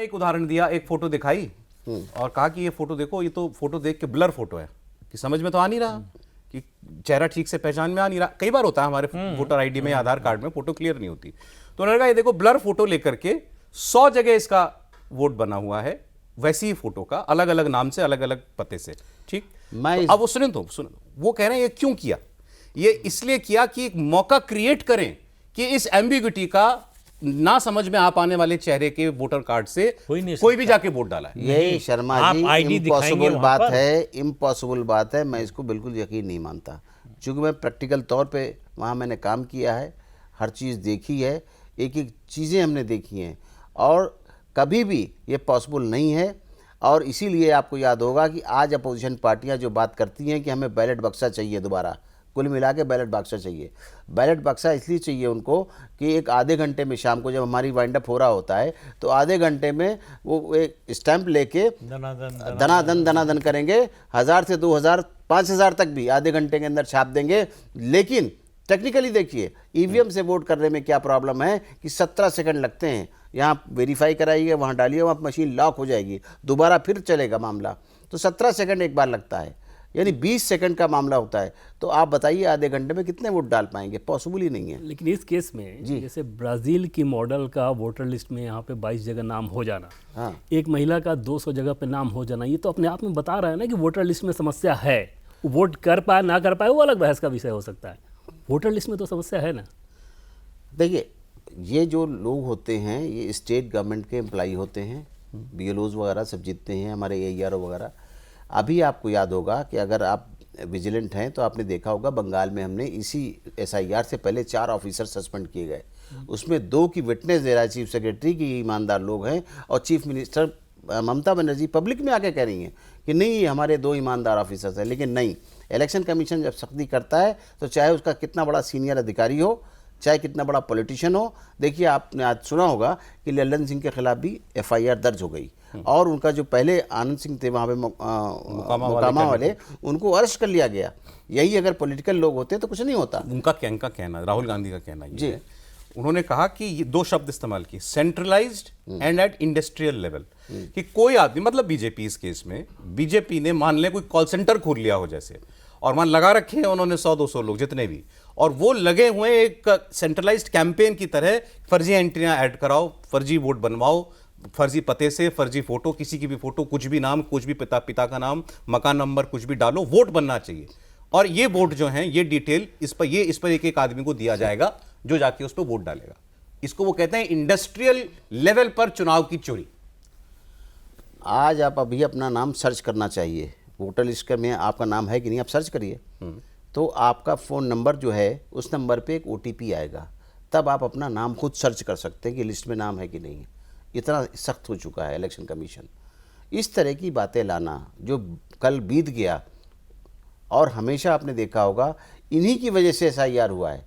उन्होंने एक उदाहरण दिया, एक फोटो दिखाई और कहा कि ये फोटो देखो, ये तो फोटो देख के ब्लर फोटो है, कि समझ में तो आ नहीं रहा, कि चेहरा ठीक से पहचान में आ नहीं रहा। कई बार होता है हमारे वोटर आईडी में, आधार कार्ड में फोटो क्लियर नहीं होती, तो उन्होंने कहा ये देखो ब्लर फोटो लेकर के 100 जगह इसका वोट बना हुआ है, वैसी ही फोटो का, अलग अलग नाम से, अलग अलग पते से। ठीक, तो अब वो सुने वो कह रहे हैं ये क्यों किया, ये इसलिए किया कि एक मौका क्रिएट करें कि इस एम्बिग्यूटी का ना समझ में आ पाने वाले चेहरे के वोटर कार्ड से कोई भी जाके वोट डाला है। यही शर्मा जी इम्पॉसिबल बात है, इम्पॉसिबल बात है। मैं इसको बिल्कुल यकीन नहीं मानता, क्योंकि मैं प्रैक्टिकल तौर पे वहाँ मैंने काम किया है, हर चीज़ देखी है, एक एक चीज़ें हमने देखी हैं, और कभी भी ये पॉसिबल नहीं है। और इसीलिए आपको याद होगा कि आज अपोजिशन पार्टियाँ जो बात करती हैं कि हमें बैलेट बक्सा चाहिए, दोबारा कुल मिला के बैलेट बक्सा चाहिए। बैलेट बक्सा इसलिए चाहिए उनको कि एक आधे घंटे में, शाम को जब हमारी वाइंड अप हो रहा होता है, तो आधे घंटे में वो एक स्टैंप लेके दनादन करेंगे, 1000 से 2000 5000 तक भी आधे घंटे के अंदर छाप देंगे। लेकिन टेक्निकली देखिए ईवीएम से वोट करने में क्या प्रॉब्लम है कि 17 सेकंड लगते हैं, यहाँ वेरीफाई कराइए, वहाँ डालिए, वहाँ मशीन लॉक हो जाएगी, दोबारा फिर चलेगा मामला, तो 17 सेकंड एक बार लगता है, यानी 20 सेकंड का मामला होता है। तो आप बताइए आधे घंटे में कितने वोट डाल पाएंगे, पॉसिबल ही नहीं है। लेकिन इस केस में जैसे ब्राज़ील की मॉडल का वोटर लिस्ट में यहाँ पे 22 जगह नाम हो जाना, हाँ, एक महिला का 200 जगह पे नाम हो जाना, ये तो अपने आप में बता रहा है ना कि वोटर लिस्ट में समस्या है। वोट कर पाए ना कर पाए वो अलग बहस का विषय हो सकता है, वोटर लिस्ट में तो समस्या है ना। देखिए ये जो लोग होते हैं ये स्टेट गवर्नमेंट के एम्प्लाई होते हैं, बीएलओज वगैरह सब जीतते हैं, हमारे एआरओ वगैरह। अभी आपको याद होगा कि अगर आप विजिलेंट हैं तो आपने देखा होगा बंगाल में हमने इसी एसआईआर से पहले 4 ऑफिसर सस्पेंड किए गए, उसमें 2 की विटनेस दे रहा है चीफ सेक्रेटरी की ईमानदार लोग हैं, और chief minister Mamata Banerjee public में आके कह रही हैं कि नहीं हमारे 2 ईमानदार ऑफिसर्स हैं। लेकिन नहीं, इलेक्शन कमीशन जब सख्ती करता है तो चाहे उसका कितना बड़ा सीनियर अधिकारी हो, चाहे कितना बड़ा पॉलिटिशियन हो। देखिए आपने आज सुना होगा कि लल्लन सिंह के खिलाफ भी एफआईआर दर्ज हो गई, और उनका जो पहले आनंद सिंह थे वहाँ पे मोकामा वाले, उनको अरेस्ट कर लिया गया। यही अगर पॉलिटिकल लोग होते तो कुछ नहीं होता। उनका कहना, राहुल गांधी का कहना ये है, उन्होंने कहा कि ये 2 शब्द इस्तेमाल किए, centralised and at industrial level, कि कोई आदमी, मतलब बीजेपी, इस केस में बीजेपी ने मान ले कोई कॉल सेंटर खोल लिया हो जैसे, और मान लगा रखे हैं उन्होंने 100-200 लोग जितने भी, और वो लगे हुए एक सेंट्रलाइज्ड कैंपेन की तरह, फर्जी एंट्रियां ऐड कराओ, फर्जी वोट बनवाओ, फर्जी पते से, फर्जी फोटो, किसी की भी फोटो, कुछ भी नाम, कुछ भी पिता का नाम, मकान नंबर, कुछ भी डालो, वोट बनना चाहिए। और ये वोट जो हैं, ये डिटेल इस पर एक आदमी को दिया जाएगा जो जाके उस पर वोट डालेगा। इसको वो कहते हैं इंडस्ट्रियल लेवल पर चुनाव की चोरी। आज आप अभी अपना नाम सर्च करना चाहिए, वोटर लिस्ट में आपका नाम है कि नहीं, आप सर्च करिए, तो आपका फ़ोन नंबर जो है उस नंबर पे एक ओटीपी आएगा, तब आप अपना नाम खुद सर्च कर सकते हैं कि लिस्ट में नाम है कि नहीं। इतना सख्त हो चुका है इलेक्शन कमीशन। इस तरह की बातें लाना जो कल बीत गया, और हमेशा आपने देखा होगा इन्हीं की वजह से एसआईआर हुआ है,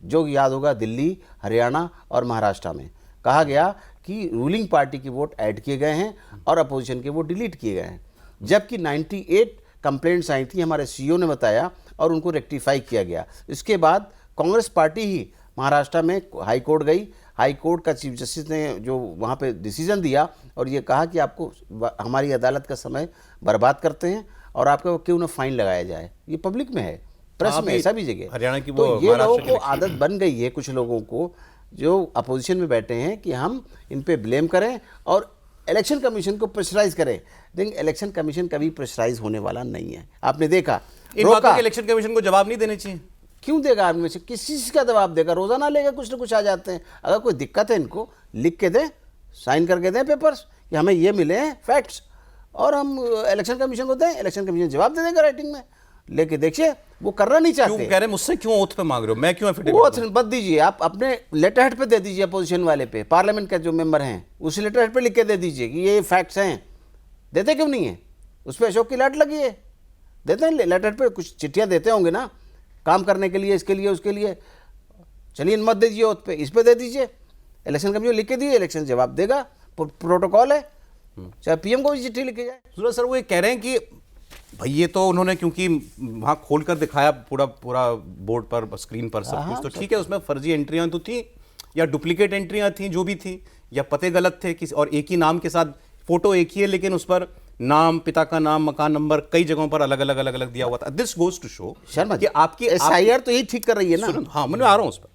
जो याद होगा दिल्ली, हरियाणा और महाराष्ट्र में कहा गया कि रूलिंग पार्टी के वोट ऐड किए गए हैं और अपोजिशन के वोट डिलीट किए गए हैं, जबकि 98 कंप्लेंट्स आई थी, हमारे सीईओ ने बताया, और उनको रेक्टिफाई किया गया। इसके बाद कांग्रेस पार्टी ही महाराष्ट्र में हाई कोर्ट गई, हाई कोर्ट का चीफ जस्टिस ने जो वहाँ पे डिसीजन दिया और ये कहा कि आपको हमारी अदालत का समय बर्बाद करते हैं और आपको क्यों ना फाइन लगाया जाए। ये पब्लिक में है, प्रेस में, ऐसा भी जगह हरियाणा की। तो ये लोगों को आदत बन गई है, कुछ लोगों को जो अपोजिशन में बैठे हैं, कि हम इन पे ब्लेम करें और इलेक्शन कमीशन को प्रेशराइज करें। लेकिन इलेक्शन कमीशन कभी प्रेशराइज होने वाला नहीं है। आपने देखा रोका, इलेक्शन कमीशन को जवाब नहीं देने चाहिए। क्यों देगा आदमी से, किस चीज़ का जवाब देगा? रोजाना लेगा, कुछ ना कुछ आ जाते हैं। अगर कोई दिक्कत है इनको लिख के दें, साइन करके दें पेपर्स कि हमें ये मिले हैं फैक्ट्स, और हम इलेक्शन कमीशन को दें, इलेक्शन कमीशन जवाब दे देगा राइटिंग में। लेके देखिए वो करना नहीं चाहते। क्यों कह रहे हैं मुझसे, क्यों ओथ पे मांग रहे हो? मैं क्यों ओथ मत दीजिए, आप अपने लेटर हेड पे दे दीजिए, अपोजिशन वाले पे, पार्लियामेंट का जो मेंबर हैं उस लेटर हेड पे लिख के दे दीजिए कि ये फैक्ट्स हैं। देते क्यों नहीं है? उस पर अशोक की लाट लगी है, देते हैं लेटर हेड पे, कुछ चिट्ठियाँ देते होंगे ना काम करने के लिए, इसके लिए उसके लिए। चलिए मत दे दीजिए ओथ पे, इस पे दे दीजिए, इलेक्शन कमीशन लिख के दिए, इलेक्शन जवाब देगा, प्रोटोकॉल है, चाहे पीएम को भी चिट्ठी लिखी जाए। सूरज सर वो ये कह रहे हैं कि भाई ये तो उन्होंने क्योंकि वहाँ खोल कर दिखाया पूरा बोर्ड पर, स्क्रीन पर सब कुछ, तो ठीक है, उसमें फर्जी एंट्रियाँ तो थी या डुप्लीकेट एंट्रियाँ थी, जो भी थी, या पते गलत थे किसी, और एक ही नाम के साथ फोटो एक ही है लेकिन उस पर नाम, पिता का नाम, मकान नंबर कई जगहों पर अलग अलग दिया हुआ था। This goes to show Sharma कि आपकी एसआईआर तो यही ठीक कर रही है ना। हाँ, मैं आ रहा हूं उस पर।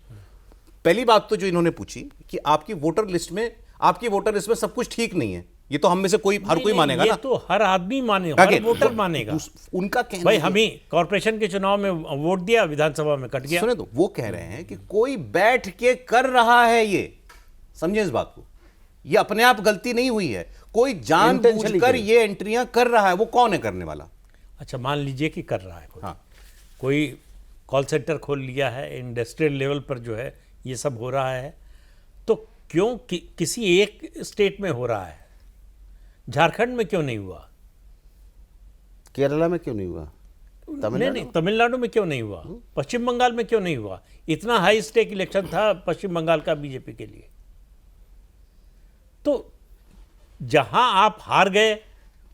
पहली बात तो जो इन्होंने पूछी कि आपकी वोटर लिस्ट में सब कुछ ठीक नहीं है, ये तो हम में से हर कोई मानेगा ये ना। तो हर आदमी मानेगा, हर वोटर मानेगा। उनका कहना भाई है- हम ही कॉर्पोरेशन के चुनाव में वोट दिया, विधानसभा में कट गया। सुने तो, वो कह रहे हैं कि कोई बैठ के कर रहा है ये, समझे इस बात को, ये अपने आप गलती नहीं हुई है, कोई जानबूझकर ये एंट्रियां कर रहा है। वो कौन है करने वाला? अच्छा, मान लीजिए कि कर रहा है कोई, हाँ, कोई कॉल सेंटर खोल लिया है, इंडस्ट्रियल लेवल पर जो है ये सब हो रहा है, तो क्यों किसी एक स्टेट में हो रहा है, झारखंड में क्यों नहीं हुआ? केरला में क्यों नहीं हुआ? नहीं, तमिलनाडु में क्यों नहीं हुआ? पश्चिम बंगाल में क्यों नहीं हुआ? इतना हाई स्टेक इलेक्शन था पश्चिम बंगाल का बीजेपी के लिए। तो जहां आप हार गए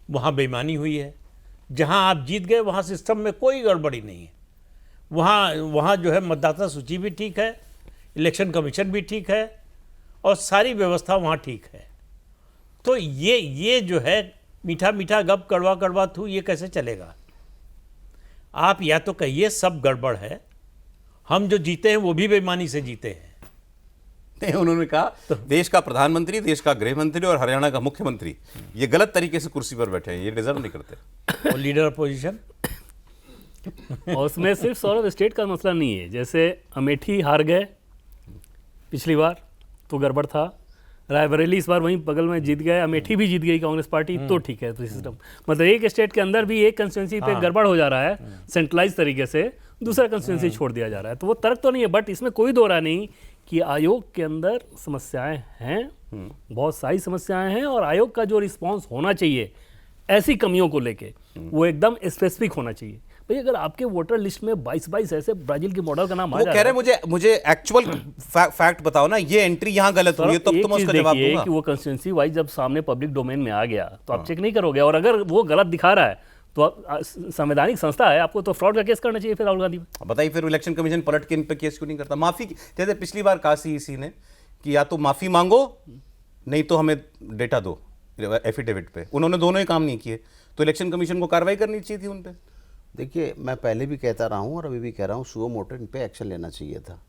वहां बेईमानी हुई है, जहां आप जीत गए वहां सिस्टम में कोई गड़बड़ी नहीं है, वहां जो है मतदाता सूची भी ठीक है, इलेक्शन कमीशन भी ठीक है, और सारी व्यवस्था वहां ठीक है। तो ये जो है मीठा मीठा गप कड़वा कड़वा थू, ये कैसे चलेगा? आप या तो कहिए सब गड़बड़ है, हम जो जीते हैं वो भी बेईमानी से जीते हैं। नहीं, उन्होंने कहा देश का प्रधानमंत्री, देश का गृह मंत्री और हरियाणा का मुख्यमंत्री ये गलत तरीके से कुर्सी पर बैठे हैं, ये डिजर्व नहीं करते। और लीडर अपोजिशन, और उसमें सिर्फ सौरभ स्टेट का मसला नहीं है। जैसे अमेठी हार गए पिछली बार तो गड़बड़ था, रायबरेली इस बार वहीं बगल में जीत गए, अमेठी भी जीत गई कांग्रेस पार्टी, तो ठीक है। तो सिस्टम मतलब एक स्टेट के अंदर भी एक कंस्टिट्यूंसी पे गड़बड़ हो जा रहा है सेंट्रलाइज तरीके से, दूसरा कंस्टिट्यूंसी छोड़ दिया जा रहा है, तो वो तर्क तो नहीं है। बट इसमें कोई दो राय नहीं कि आयोग के अंदर समस्याएं हैं, बहुत सारी समस्याएं हैं, और आयोग का जो रिस्पॉन्स होना चाहिए ऐसी कमियों को लेके वो एकदम स्पेसिफिक होना चाहिए। भाई अगर आपके वोटर लिस्ट में 22 ऐसे ब्राजील के मॉडल का नाम आ वो जा कह रहा रहे हैं मुझे एक्चुअल फैक्ट बताओ ना, ये एंट्री यहाँ गलत हुई है, तब तो मैं उसका जवाब दूंगा। कि वो कंस्टिट्यूंसी वाइज जब सामने पब्लिक डोमेन में आ गया तो आप चेक नहीं करोगे, और अगर वो गलत दिखा रहा है तो आप संवैधानिक संस्था है, आपको तो फ्रॉड का केस करना चाहिए फिर राहुल गांधी पे। बताइए फिर इलेक्शन कमीशन पलट के इन पे केस क्यों नहीं करता? माफी, जैसे पिछली बार कहा सीईसी ने कि या तो माफी मांगो नहीं तो हमें डेटा दो एफिडेविट पे, उन्होंने दोनों ही काम नहीं किए, तो इलेक्शन कमीशन को कार्रवाई करनी चाहिए थी उन पे। देखिए, मैं पहले भी कहता रहा हूँ और अभी भी कह रहा हूँ, सुओ मोटो इन पे एक्शन लेना चाहिए था,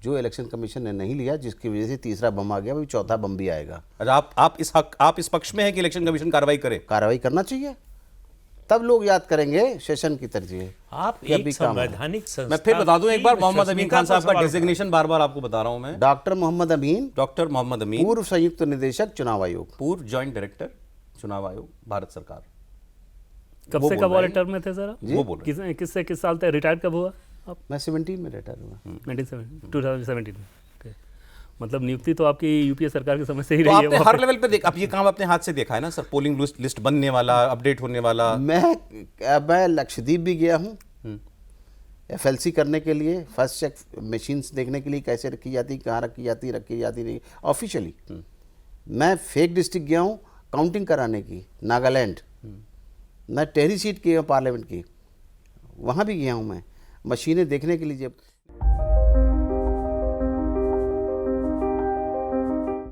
जो इलेक्शन कमीशन ने नहीं लिया, जिसकी वजह से तीसरा बम आ गया, अभी चौथा बम भी आएगा। अच्छा, आप इस पक्ष में हैं कि इलेक्शन कमीशन कार्रवाई करे? कार्रवाई करना चाहिए, तब लोग याद करेंगे सेशन की तरजीह। आप कि अभी एक काम है। संवैधानिक संस्था, मैं फिर बता दूं एक बार, मोहम्मद अमीन खान साहब का सवाल डेजिग्नेशन बार बार आपको बता रहा हूं मैं, डॉक्टर मोहम्मद अमीन, डॉक्टर मोहम्मद अमीन, पूर्व संयुक्त निदेशक चुनाव आयोग, पूर्व जॉइंट डायरेक्टर चुनाव आयोग, भारत सरकार। कब वो से बोल कब रहे वाले हैं। टर्म में थे सर आप? वो बोल रहे हैं। किससे किस साल तक रिटायर कब हुआ आप? मैं 17 में रिटायर हुआ। 2017 में। Okay. मतलब नियुक्ति तो आपकी यूपीए सरकार के समय से ही तो रही है आपने वहाँ हर लेवल पे अब ये काम अपने हाथ से देखा है ना सर, पोलिंग लिस्ट बनने वाला, अपडेट होने वाला। मैं लक्षद्वीप भी गया हूँ एफएलसी करने के लिए, फर्स्ट चेक मशीन्स देखने के लिए कैसे रखी जाती, कहाँ रखी जाती नहीं ऑफिशियली। मैं फेक डिस्ट्रिक्ट गया हूँ काउंटिंग कराने की, नागालैंड। मैं टेहरी सीट की पार्लियामेंट की, वहाँ भी गया हूँ मैं मशीनें देखने के लिए। जब